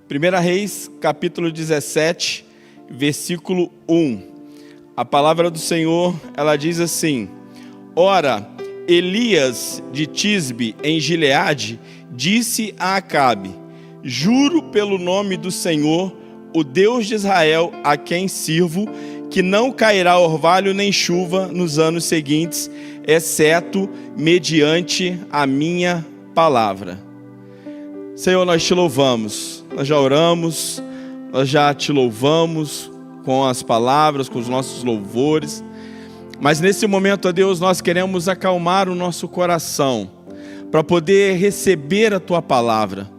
1 Reis, capítulo 17, versículo 1. A palavra do Senhor, ela diz assim: Ora, Elias de Tisbe, em Gileade, disse a Acabe: Juro pelo nome do Senhor, o Deus de Israel, a quem sirvo, que não cairá orvalho nem chuva nos anos seguintes, exceto mediante a minha palavra. Senhor, nós te louvamos, nós já oramos, nós já te louvamos com as palavras, com os nossos louvores, mas nesse momento, ó Deus, nós queremos acalmar o nosso coração para poder receber a tua palavra.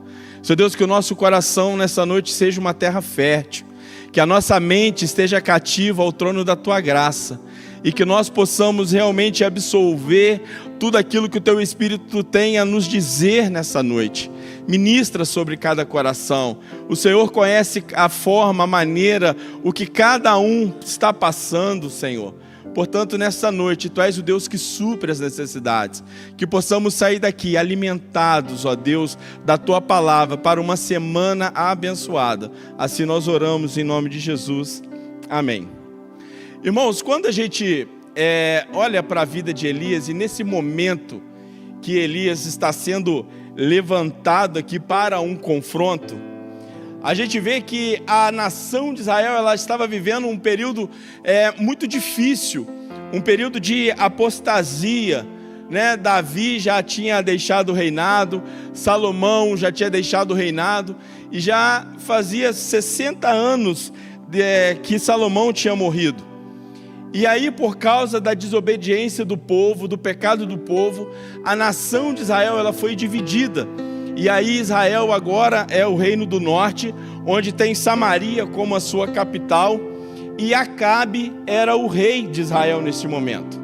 Senhor Deus, que o nosso coração nessa noite seja uma terra fértil, que a nossa mente esteja cativa ao trono da tua graça e que nós possamos realmente absorver tudo aquilo que o teu Espírito tem a nos dizer nessa noite. Ministra sobre cada coração. O Senhor conhece a forma, a maneira, o que cada um está passando, Senhor. Portanto, nessa noite, Tu és o Deus que supre as necessidades. Que possamos sair daqui alimentados, ó Deus, da Tua palavra para uma semana abençoada. Assim nós oramos em nome de Jesus. Amém. Irmãos, quando a gente olha para a vida de Elias, e nesse momento que Elias está sendo levantado aqui para um confronto, a gente vê que a nação de Israel ela estava vivendo um período muito difícil, um período de apostasia, né? Davi já tinha deixado o reinado, Salomão já tinha deixado o reinado, e já fazia 60 anos que Salomão tinha morrido. E aí, por causa da desobediência do povo, do pecado do povo, a nação de Israel ela foi dividida. E aí Israel agora é o reino do norte, onde tem Samaria como a sua capital, e Acabe era o rei de Israel nesse momento.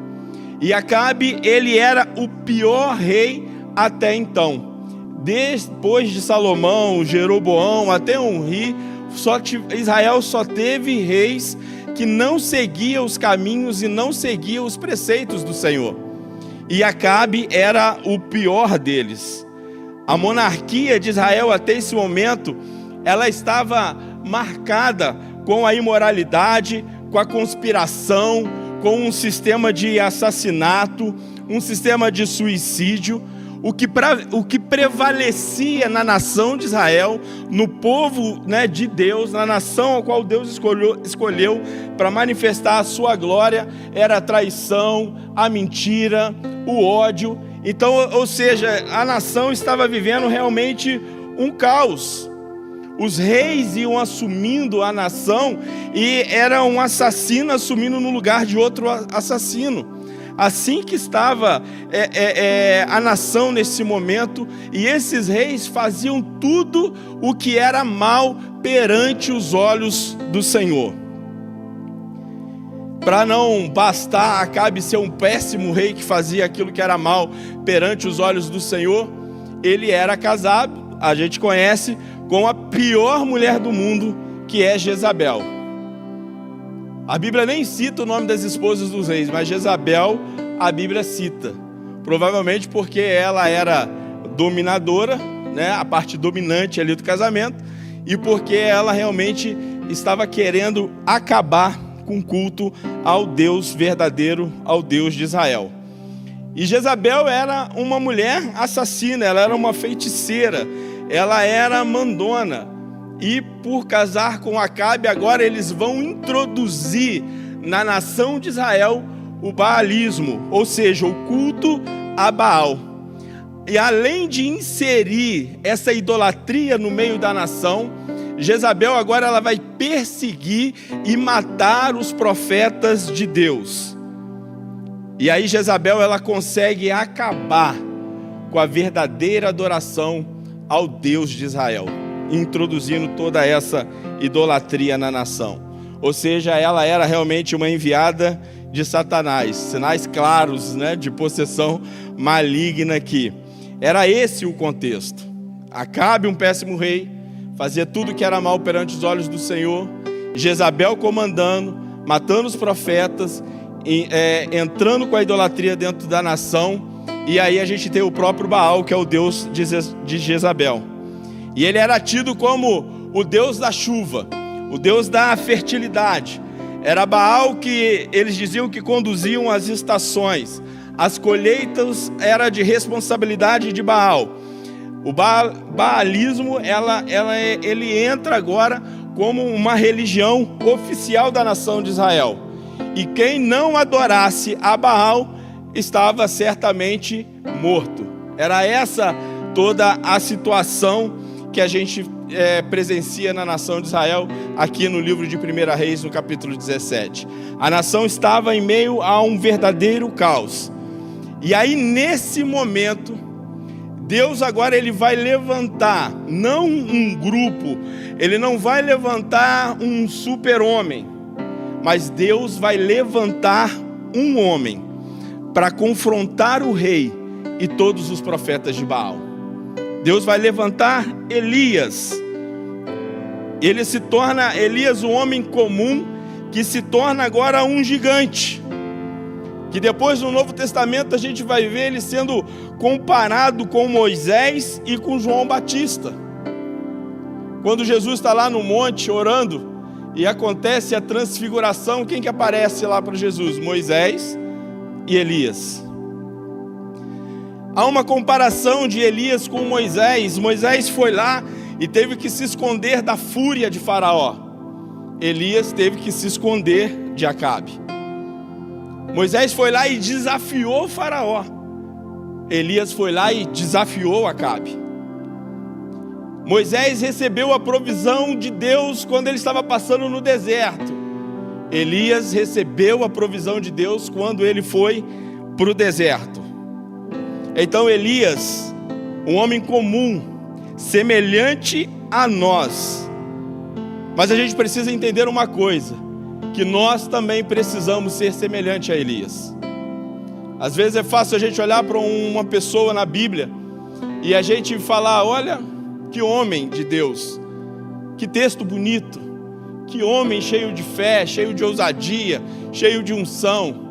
E Acabe, ele era o pior rei até então. Depois de Salomão, Jeroboão, até Onri, Israel só teve reis que não seguiam os caminhos e não seguiam os preceitos do Senhor. E Acabe era o pior deles. A monarquia de Israel até esse momento, ela estava marcada com a imoralidade, com a conspiração, com um sistema de assassinato, um sistema de suicídio. O que prevalecia na nação de Israel, no povo, né, de Deus, na nação a qual Deus escolheu para manifestar a sua glória, era a traição, a mentira, o ódio. Então, ou seja, a nação estava vivendo realmente um caos. Os reis iam assumindo a nação e era um assassino assumindo no lugar de outro assassino. Assim que estava a nação nesse momento, e esses reis faziam tudo o que era mal perante os olhos do Senhor. Para não bastar Acabe ser um péssimo rei que fazia aquilo que era mal perante os olhos do Senhor, ele era casado, a gente conhece, com a pior mulher do mundo, que é Jezabel. A Bíblia nem cita o nome das esposas dos reis, mas Jezabel a Bíblia cita. Provavelmente porque ela era dominadora, né, a parte dominante ali do casamento, e porque ela realmente estava querendo acabar com o culto ao Deus verdadeiro, ao Deus de Israel. E Jezabel era uma mulher assassina, ela era uma feiticeira, ela era mandona. E por casar com Acabe, agora eles vão introduzir na nação de Israel o baalismo, ou seja, o culto a Baal. E além de inserir essa idolatria no meio da nação, Jezabel agora ela vai perseguir e matar os profetas de Deus. E aí Jezabel ela consegue acabar com a verdadeira adoração ao Deus de Israel, introduzindo toda essa idolatria na nação. Ou seja, ela era realmente uma enviada de Satanás, sinais claros, né, de possessão maligna aqui. Era esse o contexto. Acabe, um péssimo rei, fazia tudo que era mal perante os olhos do Senhor. Jezabel comandando, matando os profetas, entrando com a idolatria dentro da nação. E aí a gente tem o próprio Baal, que é o deus de Jezabel. E ele era tido como o deus da chuva, o deus da fertilidade. Era Baal que eles diziam que conduziam as estações. As colheitas era de responsabilidade de Baal. O baalismo, ele entra agora como uma religião oficial da nação de Israel. E quem não adorasse a Baal estava certamente morto. Era essa toda a situação que a gente presencia na nação de Israel, aqui no livro de 1 Reis, no capítulo 17. A nação estava em meio a um verdadeiro caos. E aí, nesse momento, Deus agora ele vai levantar, não um grupo, ele não vai levantar um super-homem, mas Deus vai levantar um homem para confrontar o rei e todos os profetas de Baal. Deus vai levantar Elias. Ele se torna, Elias, um homem comum, que se torna agora um gigante. Que depois no Novo Testamento a gente vai ver ele sendo comparado com Moisés e com João Batista. Quando Jesus está lá no monte orando e acontece a transfiguração, quem que aparece lá para Jesus? Moisés e Elias. Há uma comparação de Elias com Moisés. Moisés foi lá e teve que se esconder da fúria de Faraó. Elias teve que se esconder de Acabe. Moisés foi lá e desafiou Faraó. Elias foi lá e desafiou Acabe. Moisés recebeu a provisão de Deus quando ele estava passando no deserto. Elias recebeu a provisão de Deus quando ele foi para o deserto. Então Elias, um homem comum, semelhante a nós. Mas a gente precisa entender uma coisa, que nós também precisamos ser semelhante a Elias. Às vezes é fácil a gente olhar para uma pessoa na Bíblia e a gente falar, olha, que homem de Deus, que texto bonito, que homem cheio de fé, cheio de ousadia, cheio de unção.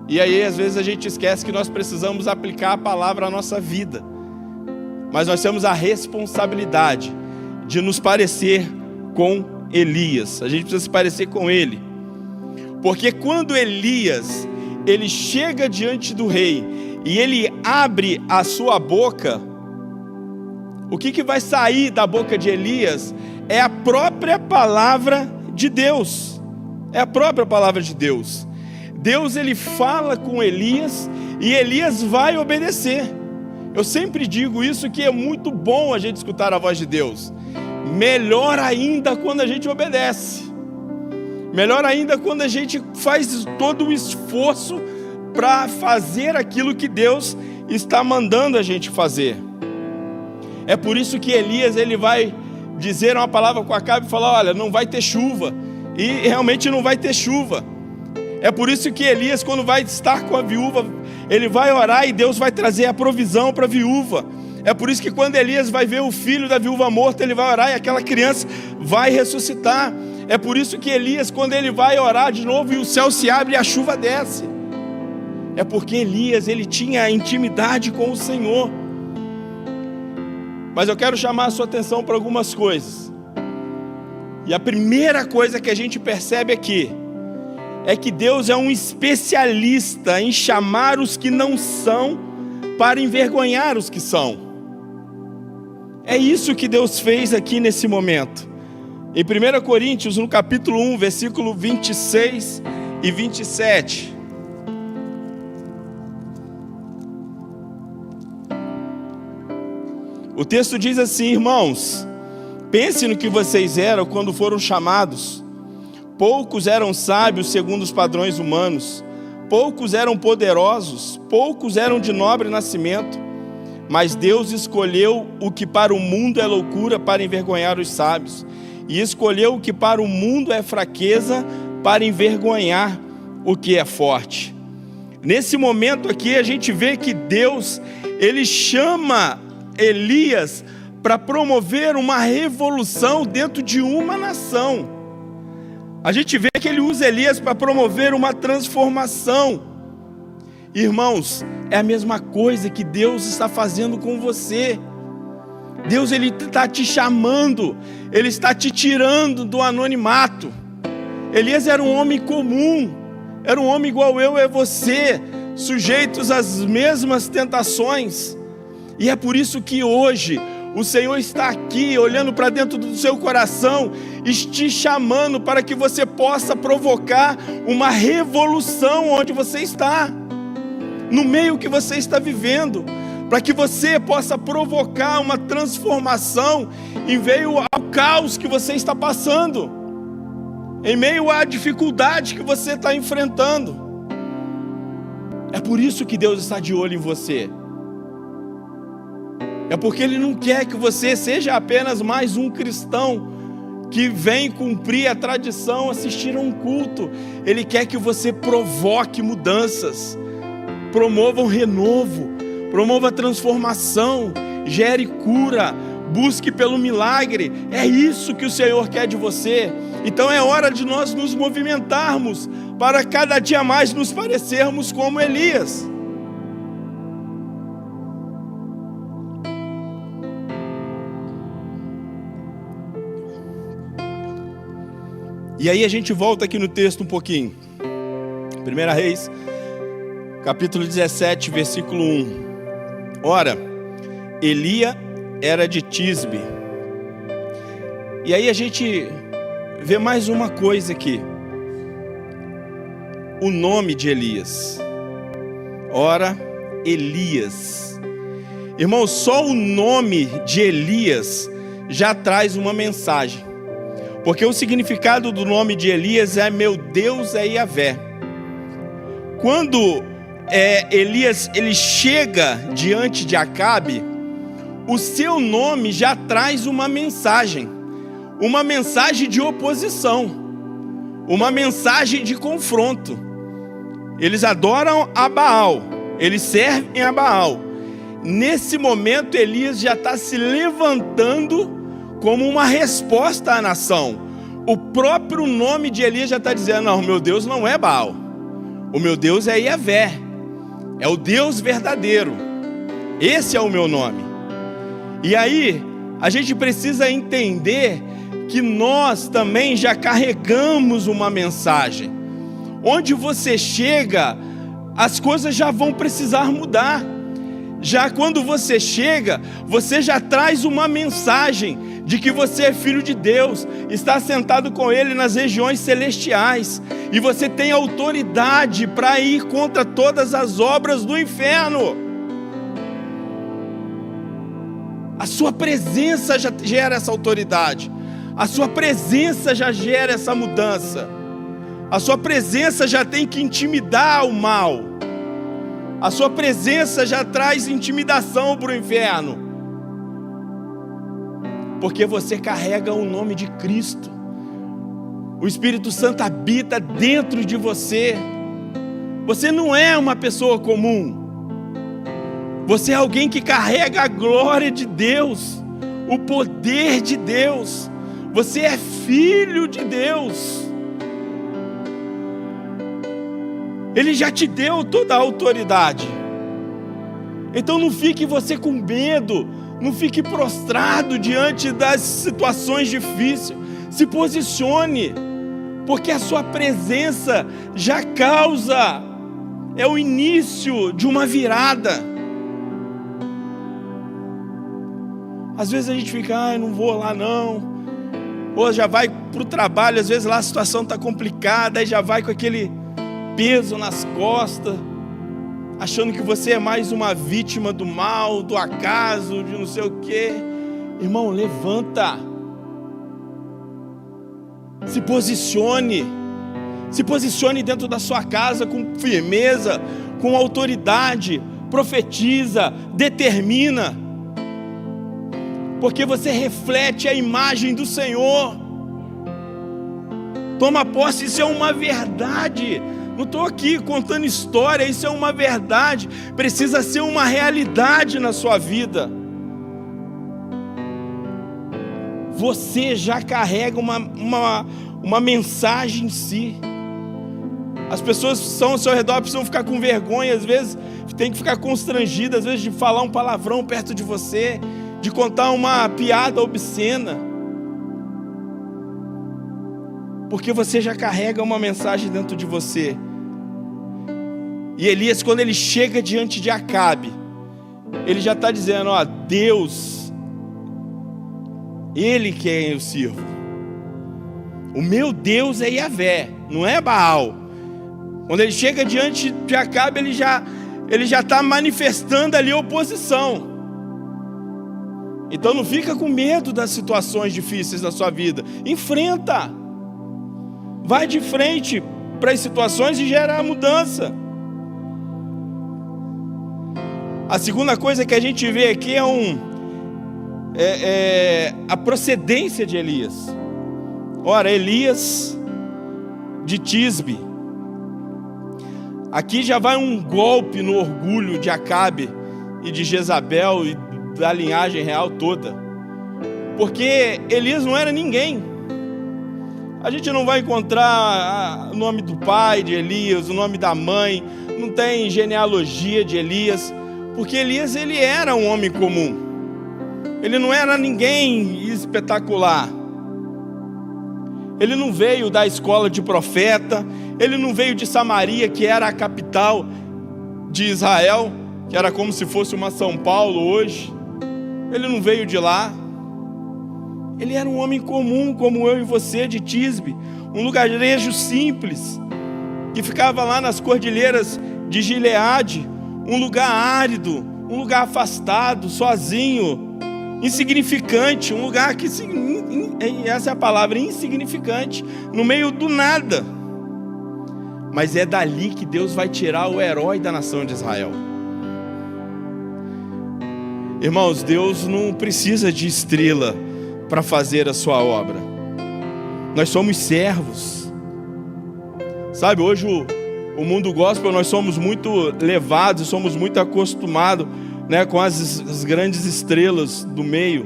E aí às vezes a gente esquece que nós precisamos aplicar a palavra à nossa vida. Mas nós temos a responsabilidade de nos parecer com Elias. A gente precisa se parecer com ele. Porque quando Elias, ele chega diante do rei e ele abre a sua boca, o que vai sair da boca de Elias é a própria palavra de Deus. É a própria palavra de Deus. Deus ele fala com Elias e Elias vai obedecer. Eu sempre digo isso, que é muito bom a gente escutar a voz de Deus. Melhor ainda quando a gente obedece. Melhor ainda quando a gente faz todo o esforço para fazer aquilo que Deus está mandando a gente fazer. É por isso que Elias ele vai dizer uma palavra com Acabe e falar, olha, não vai ter chuva. E realmente não vai ter chuva. É por isso que Elias, quando vai estar com a viúva, ele vai orar e Deus vai trazer a provisão para a viúva. É por isso que quando Elias vai ver o filho da viúva morta, ele vai orar e aquela criança vai ressuscitar. É por isso que Elias, quando ele vai orar de novo e o céu se abre e a chuva desce. É porque Elias, ele tinha intimidade com o Senhor. Mas eu quero chamar a sua atenção para algumas coisas. E a primeira coisa que a gente percebe aqui é que Deus é um especialista em chamar os que não são para envergonhar os que são. É isso que Deus fez aqui nesse momento. Em 1 Coríntios, no capítulo 1, versículo 26 e 27. O texto diz assim, irmãos, pense no que vocês eram quando foram chamados. Poucos eram sábios segundo os padrões humanos, poucos eram poderosos, poucos eram de nobre nascimento, mas Deus escolheu o que para o mundo é loucura para envergonhar os sábios, e escolheu o que para o mundo é fraqueza para envergonhar o que é forte. Nesse momento aqui a gente vê que Deus, ele chama Elias para promover uma revolução dentro de uma nação. A gente vê que ele usa Elias para promover uma transformação. Irmãos, é a mesma coisa que Deus está fazendo com você. Deus, Ele está te chamando, Ele está te tirando do anonimato. Elias era um homem comum, era um homem igual eu e você, sujeitos às mesmas tentações. E é por isso que hoje o Senhor está aqui, olhando para dentro do seu coração e te chamando para que você possa provocar uma revolução onde você está, no meio que você está vivendo, para que você possa provocar uma transformação em meio ao caos que você está passando, em meio à dificuldade que você está enfrentando. É por isso que Deus está de olho em você. É porque Ele não quer que você seja apenas mais um cristão que vem cumprir a tradição, assistir a um culto. Ele quer que você provoque mudanças, promova um renovo, promova a transformação, gere cura, busque pelo milagre. É isso que o Senhor quer de você. Então é hora de nós nos movimentarmos para cada dia mais nos parecermos como Elias. E aí a gente volta aqui no texto um pouquinho. 1 Reis, capítulo 17, versículo 1. Ora, Elia era de Tisbe. E aí a gente vê mais uma coisa aqui. O nome de Elias. Ora, Elias. Irmão, só o nome de Elias já traz uma mensagem. Porque o significado do nome de Elias é: meu Deus é Yahvé. Quando Elias ele chega diante de Acabe, o seu nome já traz uma mensagem de oposição, uma mensagem de confronto. Eles adoram a Baal, eles servem a Baal. Nesse momento, Elias já está se levantando como uma resposta à nação. O próprio nome de Elias já está dizendo: não, o meu Deus não é Baal, o meu Deus é Yahvé, é o Deus verdadeiro, esse é o meu nome. E aí, a gente precisa entender que nós também já carregamos uma mensagem. Onde você chega, as coisas já vão precisar mudar. Já quando você chega, você já traz uma mensagem de que você é filho de Deus, está sentado com Ele nas regiões celestiais, e você tem autoridade para ir contra todas as obras do inferno. A sua presença já gera essa autoridade, a sua presença já gera essa mudança, a sua presença já tem que intimidar o mal, a sua presença já traz intimidação para o inferno, porque você carrega o nome de Cristo. O Espírito Santo habita dentro de você. Você não é uma pessoa comum. Você é alguém que carrega a glória de Deus, o poder de Deus. Você é filho de Deus. Ele já te deu toda a autoridade. Então não fique você com medo, não fique prostrado diante das situações difíceis. Se posicione, porque a sua presença já causa, é o início de uma virada. Às vezes a gente fica: não vou lá não. Ou já vai para o trabalho, às vezes lá a situação está complicada, aí já vai com aquele peso nas costas, achando que você é mais uma vítima do mal, do acaso, de não sei o quê. Irmão, levanta. Se posicione dentro da sua casa com firmeza, com autoridade, profetiza, determina, porque você reflete a imagem do Senhor. Toma posse, isso é uma verdade. Não estou aqui contando história, isso é uma verdade, precisa ser uma realidade na sua vida. Você já carrega uma mensagem em si. As pessoas que estão ao seu redor precisam ficar com vergonha, às vezes tem que ficar constrangidas, às vezes, de falar um palavrão perto de você, de contar uma piada obscena, porque você já carrega uma mensagem dentro de você. E Elias, quando ele chega diante de Acabe, ele já está dizendo: ó, Deus, Ele quem eu sirvo. O meu Deus é Yahvé, não é Baal. Quando ele chega diante de Acabe, ele já está manifestando ali oposição. Então não fica com medo das situações difíceis da sua vida. Enfrenta. Vai de frente para as situações e gera a mudança. A segunda coisa que a gente vê aqui é a procedência de Elias. Ora, Elias de Tisbe. Aqui já vai um golpe no orgulho de Acabe e de Jezabel e da linhagem real toda. Porque Elias não era ninguém. A gente não vai encontrar o nome do pai de Elias, o nome da mãe, não tem genealogia de Elias, porque Elias, ele era um homem comum. Ele não era ninguém espetacular. Ele não veio da escola de profeta, ele não veio de Samaria, que era a capital de Israel, que era como se fosse uma São Paulo hoje. Ele não veio de lá. Ele era um homem comum, como eu e você, de Tisbe, um lugarejo simples, que ficava lá nas cordilheiras de Gileade, um lugar árido, um lugar afastado, sozinho, insignificante, um lugar que, essa é a palavra, insignificante, no meio do nada. Mas é dali que Deus vai tirar o herói da nação de Israel. Irmãos, Deus não precisa de estrela para fazer a sua obra. Nós somos servos. Sabe, hoje o mundo gospel, nós somos muito levados, somos muito acostumados, né, com as grandes estrelas do meio.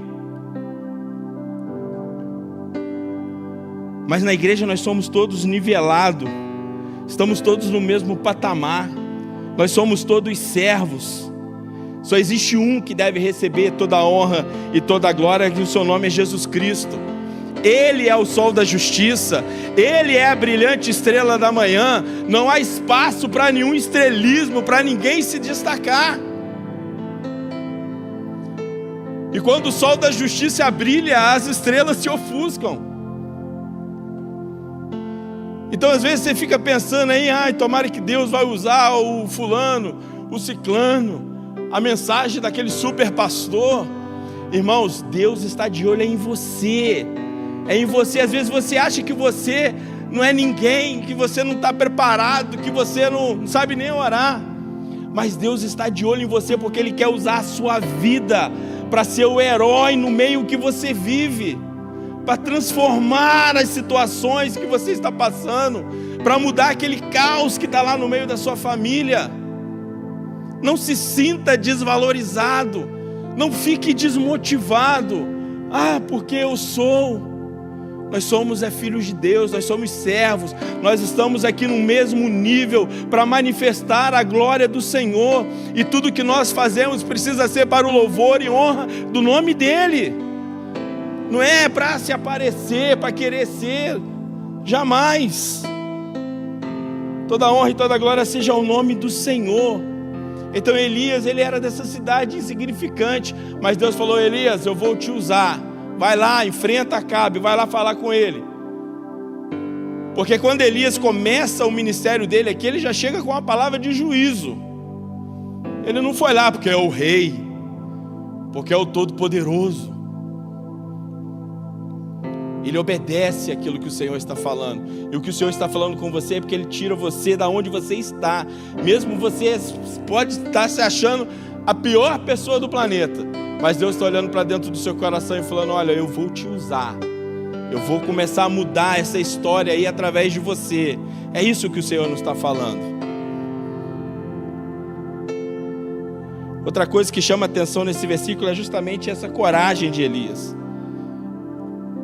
Mas na igreja nós somos todos nivelados, estamos todos no mesmo patamar, nós somos todos servos. Só existe um que deve receber toda a honra e toda a glória, que o seu nome é Jesus Cristo. Ele é o sol da justiça, Ele é a brilhante estrela da manhã. Não há espaço para nenhum estrelismo, para ninguém se destacar. E quando o sol da justiça brilha, as estrelas se ofuscam. Então às vezes você fica pensando aí: tomara que Deus vai usar o fulano, o ciclano, a mensagem daquele super pastor. Irmãos, Deus está de olho em você. É em você. Às vezes você acha que você não é ninguém, que você não está preparado, que você não sabe nem orar. Mas Deus está de olho em você, porque Ele quer usar a sua vida para ser o herói no meio que você vive, para transformar as situações que você está passando, para mudar aquele caos que está lá no meio da sua família. Não se sinta desvalorizado, não fique desmotivado. Porque eu sou. Nós somos filhos de Deus, nós somos servos, nós estamos aqui no mesmo nível para manifestar a glória do Senhor, e tudo que nós fazemos precisa ser para o louvor e honra do nome dEle. Não é para se aparecer, para querer ser, jamais. Toda honra e toda glória seja ao nome do Senhor. Então Elias, ele era dessa cidade insignificante, mas Deus falou: Elias, eu vou te usar, vai lá, enfrenta Acabe, vai lá falar com ele. Porque quando Elias começa o ministério dele aqui, ele já chega com uma palavra de juízo. Ele não foi lá porque é o rei, porque é o Todo-Poderoso. Ele obedece aquilo que o Senhor está falando. E o que o Senhor está falando com você é porque Ele tira você da onde você está. Mesmo você pode estar se achando a pior pessoa do planeta, mas Deus está olhando para dentro do seu coração e falando: olha, eu vou te usar. Eu vou começar a mudar essa história aí através de você. É isso que o Senhor nos está falando. Outra coisa que chama atenção nesse versículo é justamente essa coragem de Elias.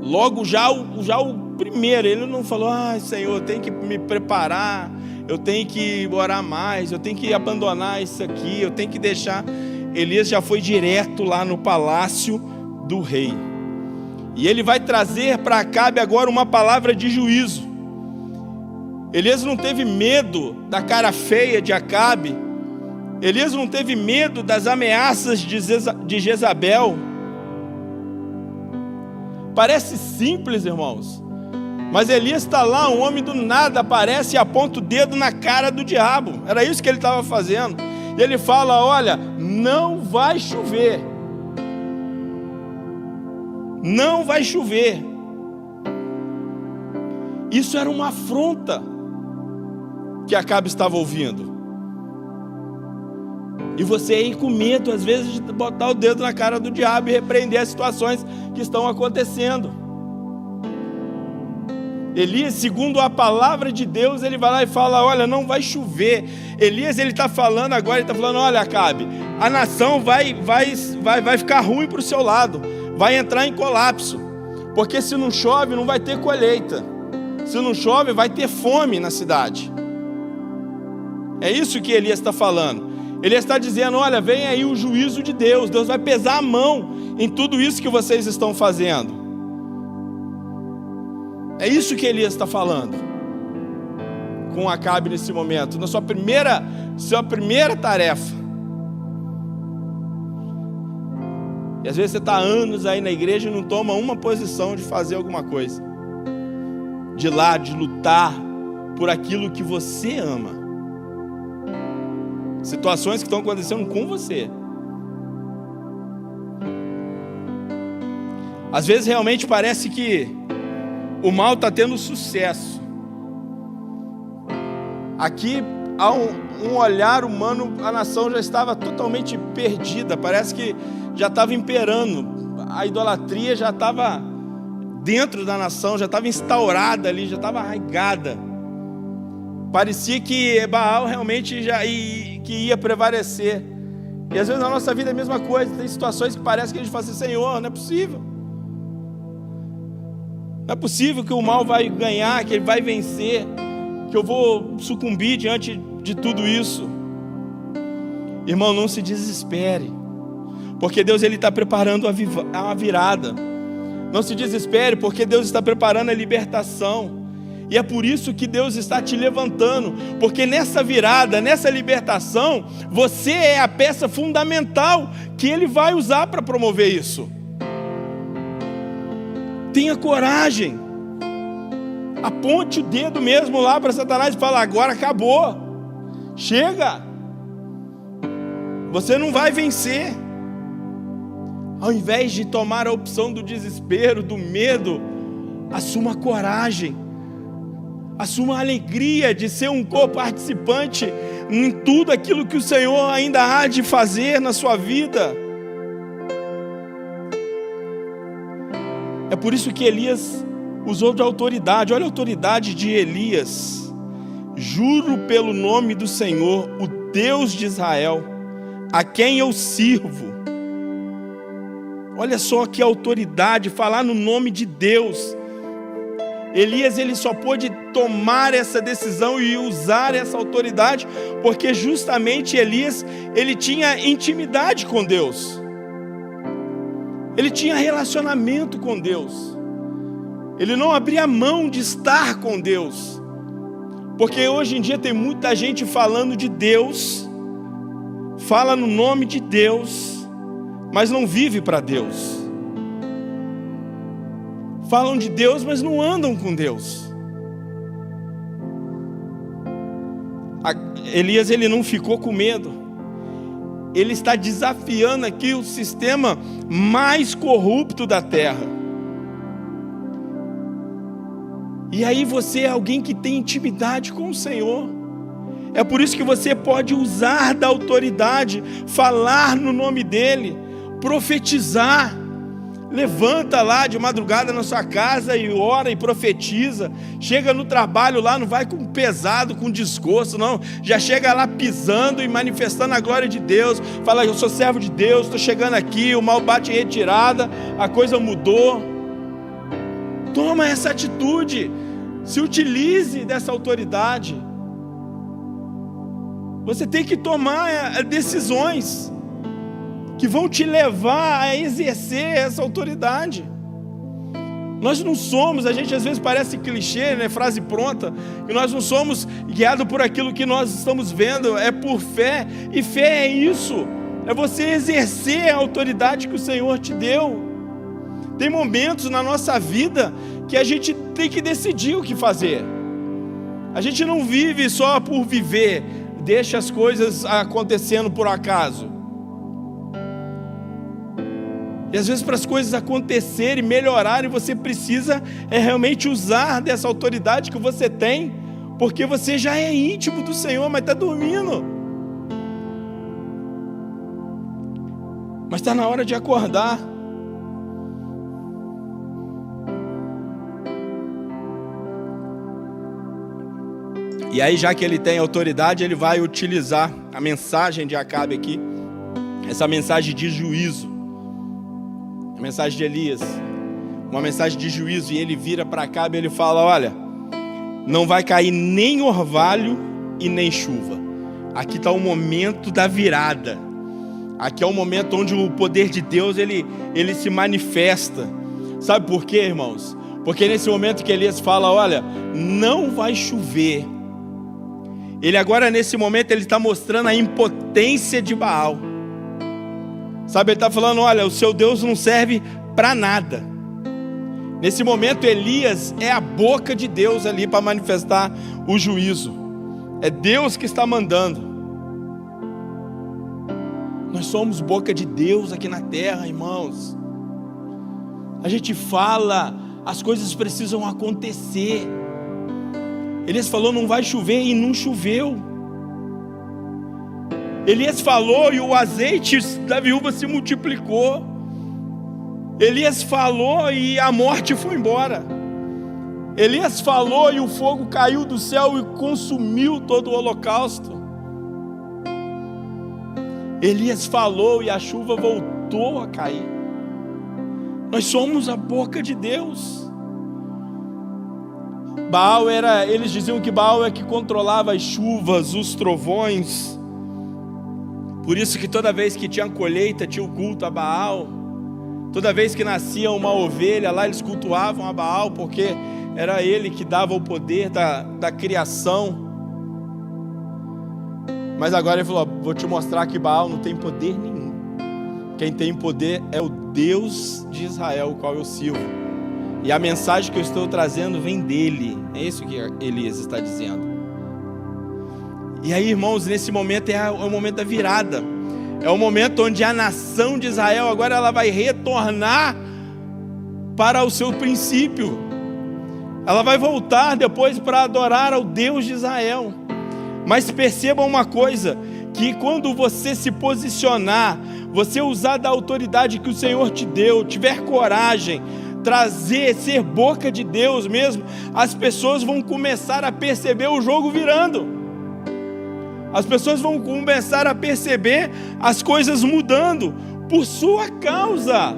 Logo já o primeiro, ele não falou: Senhor, eu tenho que me preparar, eu tenho que orar mais, eu tenho que abandonar isso aqui, eu tenho que deixar. Elias já foi direto lá no palácio do rei. E ele vai trazer para Acabe agora uma palavra de juízo. Elias não teve medo da cara feia de Acabe. Elias não teve medo das ameaças de Jezabel. Parece simples, irmãos, mas Elias está lá, um homem do nada aparece e aponta o dedo na cara do diabo. Era isso que ele estava fazendo. E ele fala: olha, não vai chover. Não vai chover. Isso era uma afronta que Acabe estava ouvindo. E você aí com medo, às vezes, de botar o dedo na cara do diabo e repreender as situações que estão acontecendo. Elias, segundo a palavra de Deus, ele vai lá e fala: olha, não vai chover. Elias, ele está falando agora, ele está falando: olha, Acabe, a nação vai ficar ruim para o seu lado, vai entrar em colapso, porque se não chove, não vai ter colheita. Se não chove, vai ter fome na cidade. É isso que Elias está falando. Ele está dizendo: olha, vem aí o juízo de Deus. Deus vai pesar a mão em tudo isso que vocês estão fazendo. É isso que Elias está falando com Acabe nesse momento, na sua primeira tarefa. E às vezes você está anos aí na igreja e não toma uma posição de fazer alguma coisa, de ir lá, de lutar por aquilo que você ama. Situações que estão acontecendo com você. Às vezes realmente parece que o mal está tendo sucesso. Aqui, há um olhar humano, a nação já estava totalmente perdida. Parece que já estava imperando. A idolatria já estava dentro da nação, já estava instaurada ali, já estava arraigada. Parecia que Baal realmente que ia prevalecer. E às vezes na nossa vida é a mesma coisa. Tem situações que parece que a gente fala assim: Senhor, não é possível. Não é possível que o mal vai ganhar, que ele vai vencer, que eu vou sucumbir diante de tudo isso. Irmão, não se desespere, porque Deus está preparando a virada. Não se desespere, porque Deus está preparando a libertação. E é por isso que Deus está te levantando, porque nessa virada, nessa libertação, você é a peça fundamental que Ele vai usar para promover isso. Tenha coragem. Aponte o dedo mesmo lá para Satanás e fala: agora acabou. Chega. Você não vai vencer. Ao invés de tomar a opção do desespero, do medo, assuma a coragem. Assuma a alegria de ser um co-participante em tudo aquilo que o Senhor ainda há de fazer na sua vida. É por isso que Elias usou de autoridade. Olha a autoridade de Elias: juro pelo nome do Senhor, o Deus de Israel, a quem eu sirvo. Olha só que autoridade, falar no nome de Deus. Elias, ele só pôde tomar essa decisão e usar essa autoridade porque justamente Elias, ele tinha intimidade com Deus. Ele tinha relacionamento com Deus. Ele não abria mão de estar com Deus. Porque hoje em dia tem muita gente falando de Deus, fala no nome de Deus, mas não vive para Deus. Falam de Deus, mas não andam com Deus. Elias, ele não ficou com medo. Ele está desafiando aqui o sistema mais corrupto da terra. E aí você é alguém que tem intimidade com o Senhor. É por isso que você pode usar da autoridade, falar no nome dEle, profetizar. Levanta lá de madrugada na sua casa e ora e profetiza. Chega no trabalho lá, não vai com pesado, com desgosto, não. Já chega lá pisando e manifestando a glória de Deus. Fala: eu sou servo de Deus, estou chegando aqui, o mal bate em retirada, a coisa mudou. Toma essa atitude. Se utilize dessa autoridade. Você tem que tomar decisões. que vão te levar a exercer essa autoridade. Nós não somos, a gente às vezes parece clichê, né? Frase pronta, que nós não somos guiados por aquilo que nós estamos vendo, é por fé, e fé é isso, é você exercer a autoridade que o Senhor te deu. Tem momentos na nossa vida que a gente tem que decidir o que fazer. A gente não vive só por viver, deixa as coisas acontecendo por acaso. E às vezes para as coisas acontecerem, melhorarem, você precisa realmente usar dessa autoridade que você tem, porque você já é íntimo do Senhor, mas está dormindo. Mas está na hora de acordar. E aí, já que ele tem autoridade, ele vai utilizar a mensagem de Acabe aqui, essa mensagem de juízo, a mensagem de Elias, uma mensagem de juízo. E ele vira para Acabe e ele fala: olha, não vai cair nem orvalho e nem chuva. Aqui está o momento da virada. Aqui é o momento onde o poder de Deus ele se manifesta. Sabe por quê, irmãos? Porque nesse momento que Elias fala: olha, não vai chover, ele agora nesse momento ele está mostrando a impotência de Baal. Sabe, ele está falando: olha, o seu Deus não serve para nada. Nesse momento Elias é a boca de Deus ali para manifestar o juízo. É Deus que está mandando. Nós somos boca de Deus aqui na terra, irmãos. A gente fala, as coisas precisam acontecer. Elias falou: não vai chover, e não choveu. Elias falou e o azeite da viúva se multiplicou. Elias falou e a morte foi embora. Elias falou e o fogo caiu do céu e consumiu todo o holocausto. Elias falou e a chuva voltou a cair. Nós somos a boca de Deus. Baal eles diziam que Baal é que controlava as chuvas, os trovões. Por isso que toda vez que tinha colheita, tinha o culto a Baal. Toda vez que nascia uma ovelha, lá eles cultuavam a Baal, porque era ele que dava o poder da criação. Mas agora ele falou: vou te mostrar que Baal não tem poder nenhum. Quem tem poder é o Deus de Israel, o qual eu sirvo. E a mensagem que eu estou trazendo vem dele. É isso que Elias está dizendo. E aí, irmãos, nesse momento é o momento da virada. É o momento onde a nação de Israel agora ela vai retornar para o seu princípio. Ela vai voltar depois para adorar ao Deus de Israel. Mas percebam uma coisa, que quando você se posicionar, você usar da autoridade que o Senhor te deu, tiver coragem, ser boca de Deus mesmo, as pessoas vão começar a perceber o jogo virando. As pessoas vão começar a perceber as coisas mudando por sua causa.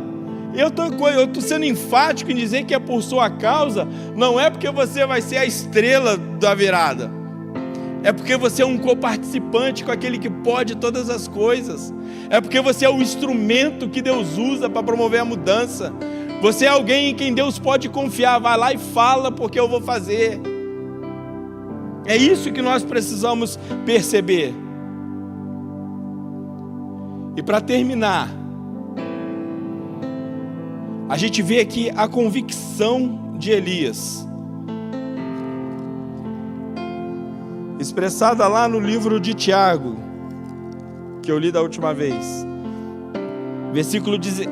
Eu estou sendo enfático em dizer que é por sua causa. Não é porque você vai ser a estrela da virada. É porque você é um coparticipante com aquele que pode todas as coisas. É porque você é o instrumento que Deus usa para promover a mudança. Você é alguém em quem Deus pode confiar. Vai lá e fala, porque eu vou fazer. É isso que nós precisamos perceber. E para terminar, a gente vê aqui a convicção de Elias, expressada lá no livro de Tiago, que eu li da última vez,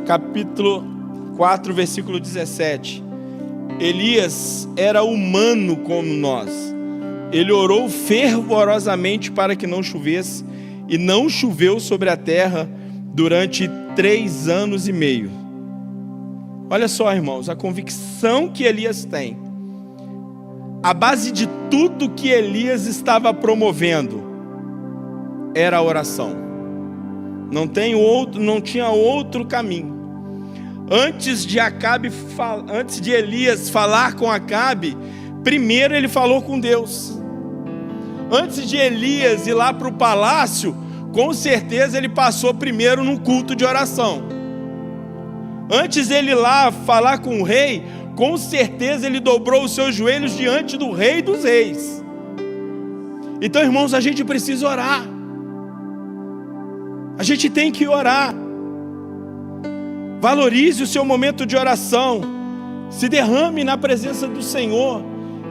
capítulo 4, versículo 17. Elias era humano como nós. Ele orou fervorosamente para que não chovesse, e não choveu sobre a terra durante 3 anos e meio. Olha só, irmãos, a convicção que Elias tem. A base de tudo que Elias estava promovendo era a oração. Não tinha outro caminho. Antes de Elias falar com Acabe, primeiro ele falou com Deus. Antes de Elias ir lá para o palácio com certeza ele passou primeiro num culto de oração. Antes dele ir lá falar com o rei, com certeza ele dobrou os seus joelhos diante do Rei dos Reis. Então, irmãos, a gente precisa orar. A gente tem que orar. Valorize o seu momento de oração. Se derrame na presença do Senhor.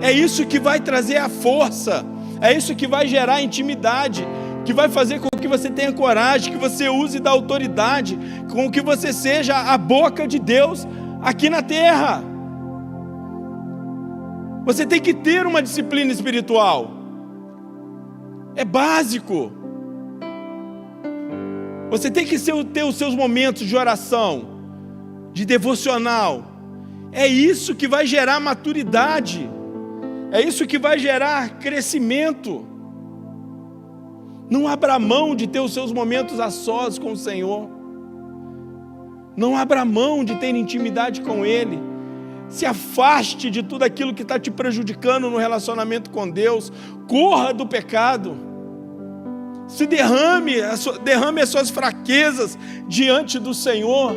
É isso que vai trazer a força. É isso que vai gerar intimidade. Que vai fazer com que você tenha coragem, que você use da autoridade, com que você seja a boca de Deus aqui na terra. Você tem que ter uma disciplina espiritual. É básico. Você tem que ter os seus momentos de oração, de devocional. É isso que vai gerar maturidade. É isso que vai gerar crescimento. Não abra mão de ter os seus momentos a sós com o Senhor. Não abra mão de ter intimidade com Ele. Se afaste de tudo aquilo que está te prejudicando no relacionamento com Deus. Corra do pecado. Se derrame as suas fraquezas diante do Senhor.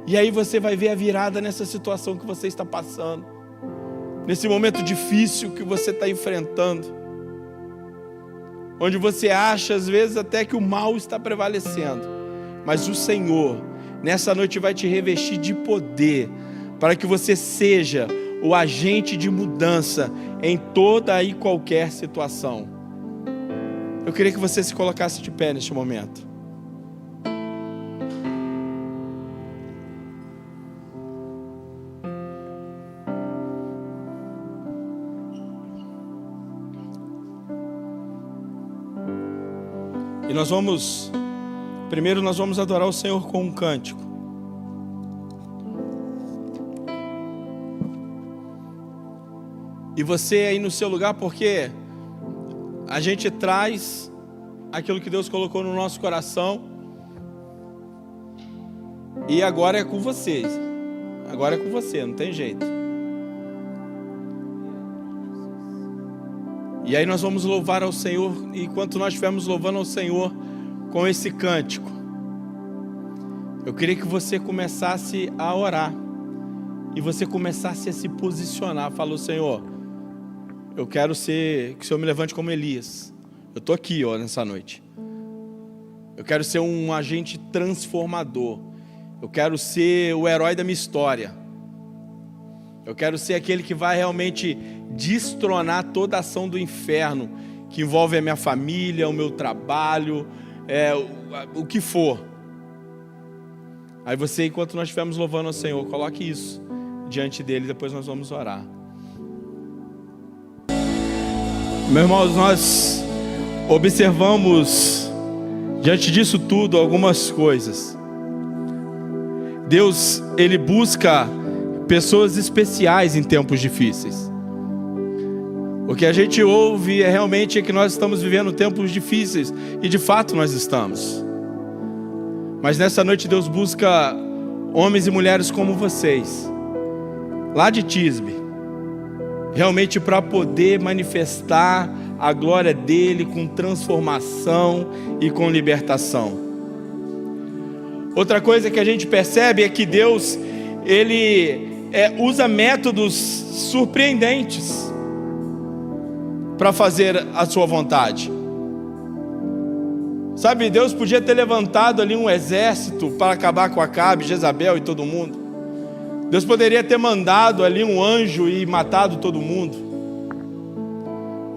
E aí você vai ver a virada nessa situação que você está passando. Nesse momento difícil que você está enfrentando. Onde você acha às vezes até que o mal está prevalecendo. Mas o Senhor nessa noite vai te revestir de poder, para que você seja o agente de mudança em toda e qualquer situação. Eu queria que você se colocasse de pé neste momento. E primeiro nós vamos adorar o Senhor com um cântico. E você aí no seu lugar, porque a gente traz aquilo que Deus colocou no nosso coração. E agora é com vocês. Agora é com você, não tem jeito. E aí nós vamos louvar ao Senhor. E enquanto nós estivermos louvando ao Senhor com esse cântico, eu queria que você começasse a orar. E você começasse a se posicionar. Falou: Senhor, eu quero que o Senhor me levante como Elias. Eu estou aqui nessa noite. Eu quero ser um agente transformador. Eu quero ser o herói da minha história. Eu quero ser aquele que vai realmente destronar toda a ação do inferno, que envolve a minha família, o meu trabalho, o que for. Aí você, enquanto nós estivermos louvando ao Senhor, coloque isso diante dele, depois nós vamos orar. Meus irmãos, nós observamos diante disso tudo algumas coisas. Deus, Ele busca pessoas especiais em tempos difíceis. O que a gente ouve é realmente que nós estamos vivendo tempos difíceis, e de fato nós estamos. Mas nessa noite Deus busca homens e mulheres como vocês, lá de Tisbe, realmente para poder manifestar a glória dele com transformação e com libertação. Outra coisa que a gente percebe é que Deus, Ele usa métodos surpreendentes para fazer a sua vontade. Sabe, Deus podia ter levantado ali um exército para acabar com Acabe, Jezabel e todo mundo. Deus poderia ter mandado ali um anjo e matado todo mundo.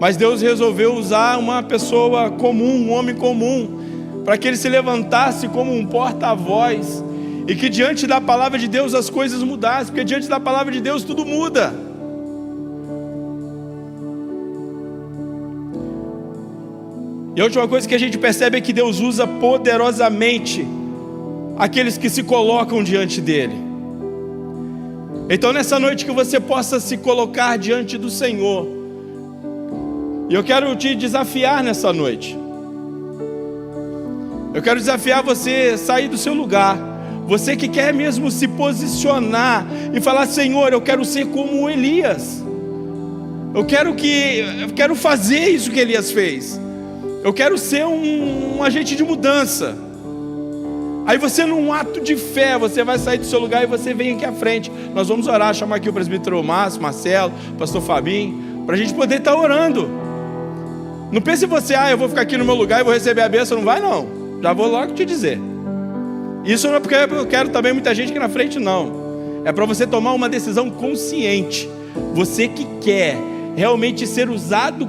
Mas Deus resolveu usar uma pessoa comum, um homem comum, para que ele se levantasse como um porta-voz, e que diante da palavra de Deus as coisas mudassem, porque diante da palavra de Deus tudo muda. E a última coisa que a gente percebe é que Deus usa poderosamente aqueles que se colocam diante dele. Então nessa noite que você possa se colocar diante do Senhor, e eu quero te desafiar nessa noite. Eu quero desafiar você a sair do seu lugar. Você que quer mesmo se posicionar e falar: Senhor, eu quero ser como Elias. Eu quero fazer isso que Elias fez. Eu quero ser um agente de mudança. Aí você, num ato de fé, você vai sair do seu lugar e você vem aqui à frente. Nós vamos orar, chamar aqui o presbítero Márcio, Marcelo, o pastor Fabinho, para a gente poder estar orando. Não pense você, eu vou ficar aqui no meu lugar e vou receber a bênção. Não vai não, já vou logo te dizer. Isso não é porque eu quero também muita gente aqui na frente, não. É para você tomar uma decisão consciente. Você que quer realmente ser usado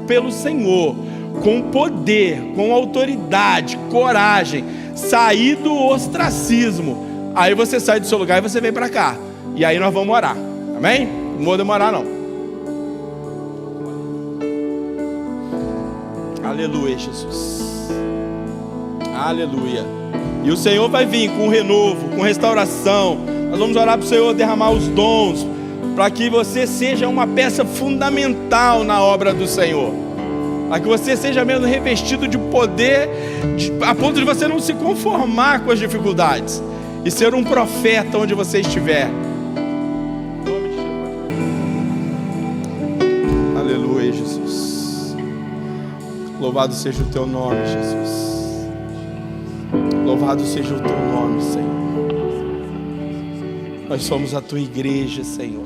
pelo Senhor, com poder, com autoridade, coragem, sair do ostracismo. Aí você sai do seu lugar e você vem para cá. E aí nós vamos orar, amém? Não vou demorar não. Aleluia, Jesus. Aleluia. E o Senhor vai vir com renovo, com restauração. Nós vamos orar para o Senhor derramar os dons, para que você seja uma peça fundamental na obra do Senhor, para que você seja mesmo revestido de poder, a ponto de você não se conformar com as dificuldades e ser um profeta onde você estiver. Aleluia, Jesus. Louvado seja o teu nome, Jesus. Louvado seja o teu nome, Senhor. Nós somos a tua igreja, Senhor.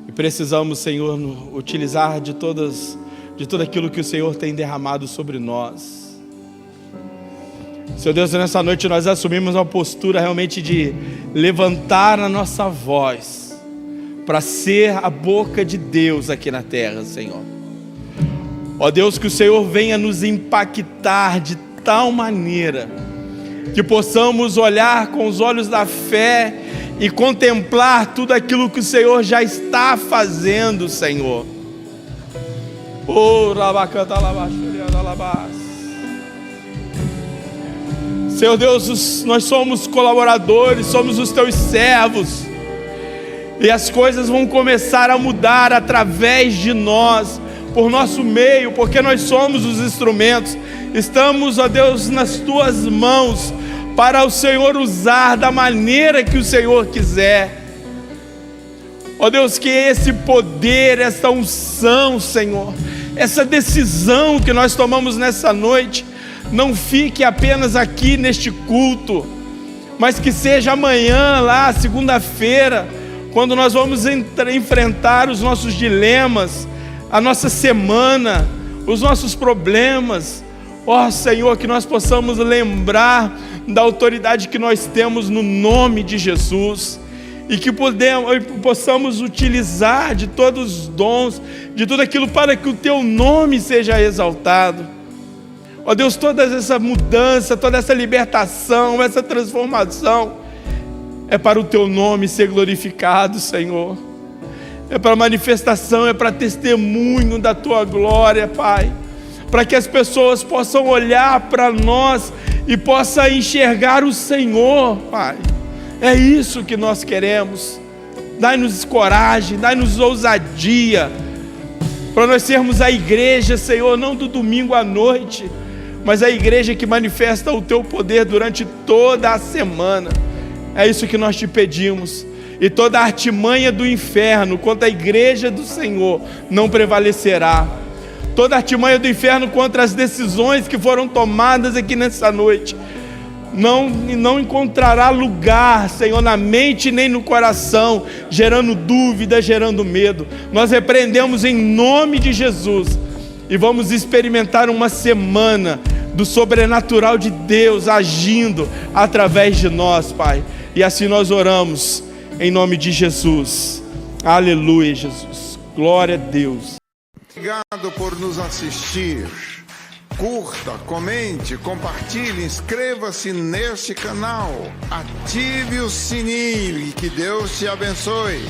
E precisamos, Senhor, utilizar de tudo aquilo que o Senhor tem derramado sobre nós. Senhor Deus, nessa noite nós assumimos uma postura realmente de levantar a nossa voz para ser a boca de Deus aqui na terra, Senhor. Ó Deus, que o Senhor venha nos impactar de tal maneira que possamos olhar com os olhos da fé e contemplar tudo aquilo que o Senhor já está fazendo, Senhor. Senhor Deus, nós somos colaboradores, somos os teus servos, e as coisas vão começar a mudar através de nós, por nosso meio, porque nós somos os instrumentos. Estamos, ó Deus, nas tuas mãos, para o Senhor usar da maneira que o Senhor quiser. Ó Deus, que esse poder, essa unção, Senhor, essa decisão que nós tomamos nessa noite, não fique apenas aqui neste culto, mas que seja amanhã lá, segunda-feira, quando nós vamos enfrentar os nossos dilemas, a nossa semana, os nossos problemas. Ó Senhor, que nós possamos lembrar da autoridade que nós temos no nome de Jesus, e que possamos utilizar de todos os dons, de tudo aquilo para que o teu nome seja exaltado. Ó Deus, toda essa mudança, toda essa libertação, essa transformação é para o teu nome ser glorificado, Senhor. É para manifestação, é para testemunho da tua glória, Pai, para que as pessoas possam olhar para nós e possam enxergar o Senhor, Pai. É isso que nós queremos. Dai-nos coragem, dai-nos ousadia, para nós sermos a igreja, Senhor, não do domingo à noite, mas a igreja que manifesta o teu poder durante toda a semana. É isso que nós te pedimos. E toda a artimanha do inferno contra a igreja do Senhor não prevalecerá. Toda a artimanha do inferno contra as decisões que foram tomadas aqui nessa noite não encontrará lugar, Senhor, na mente nem no coração, gerando dúvida, gerando medo. Nós repreendemos em nome de Jesus e vamos experimentar uma semana do sobrenatural de Deus agindo através de nós, Pai. E assim nós oramos em nome de Jesus. Aleluia, Jesus. Glória a Deus. Obrigado por nos assistir. Curta, comente, compartilhe, inscreva-se neste canal. Ative o sininho e que Deus te abençoe.